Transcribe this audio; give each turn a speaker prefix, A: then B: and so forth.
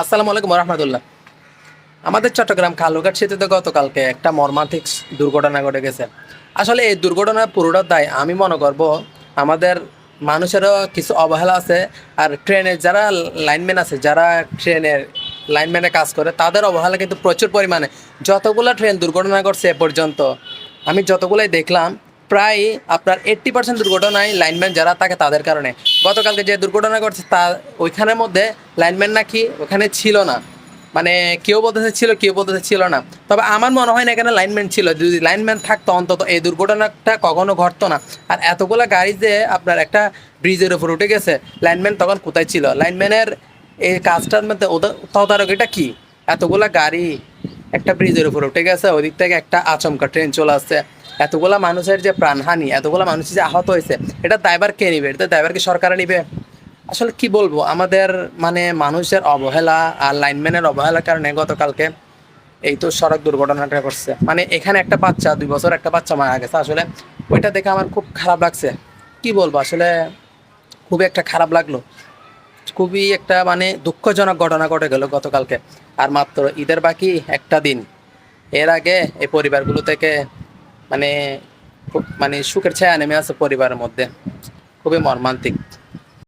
A: আসসালামু আলাইকুম রহমতুল্লাহ। আমাদের চট্টগ্রাম কালুঘাট সেতুতে গতকালকে একটা মর্মান্তিক দুর্ঘটনা ঘটে গেছে। আসলে এই দুর্ঘটনার পুরোটা দায় আমি মনে করব আমাদের মানুষেরও কিছু অবহেলা আছে। আর ট্রেনের যারা লাইনম্যান আছে, যারা ট্রেনের লাইনম্যানে কাজ করে, তাদের অবহেলা কিন্তু প্রচুর পরিমাণে। যতগুলো ট্রেন দুর্ঘটনা ঘটছে এ পর্যন্ত, আমি যতগুলোই দেখলাম, প্রায় আপনার 80% দুর্ঘটনায় লাইনম্যান যারা থাকে তাদের কারণে। গতকালকে যে দুর্ঘটনা ঘটছে তা ওইখানের মধ্যে লাইনম্যান নাকি ওখানে ছিল না। মানে কেউ বলতেছে ছিল, কেউ বলতেছে ছিল না। তবে আমার মনে হয় না এখানে লাইনম্যান ছিল। যদি লাইনম্যান থাকতো অন্তত এই দুর্ঘটনাটা কখনো ঘটতো না। আর এতগুলো গাড়ি যে আপনার একটা ব্রিজের উপর উঠে গেছে, লাইনম্যান তখন কোথায় ছিল? লাইনম্যানের এই কাজটার মধ্যে ওদের তদারকিটা কি? এতগুলা গাড়ি একটা ব্রিজের উপর উঠে গেছে, ওই দিক থেকে একটা আচমকা ট্রেন চলে আসছে, এতগুলা মানুষের যে প্রাণহানি, এতগুলা মানুষ যে আহত হয়েছে, এটা দায়ভার কে নিবে? এটা দায়ভার কি সরকারে নিবে? আসলে কি বলবো, আমাদের মানে মানুষের অবহেলা আর লাইনম্যানের অবহেলার কারণে গতকালকে এই তো সড়ক দুর্ঘটনাটা করছে। মানে এখানে একটা বাচ্চা, 2 বছর একটা বাচ্চা মারা গেছে। আসলে ওইটা দেখে আমার খুব খারাপ লাগছে। কি বলবো আসলে, খুবই একটা খারাপ লাগলো। খুবই একটা মানে দুঃখজনক ঘটনা ঘটে গেল গতকালকে। আর মাত্র ঈদের বাকি একটা দিন, এর আগে এই পরিবারগুলো থেকে মানে মানে সুখের ছায়া নেমে আছে পরিবারের মধ্যে। খুবই মর্মান্তিক।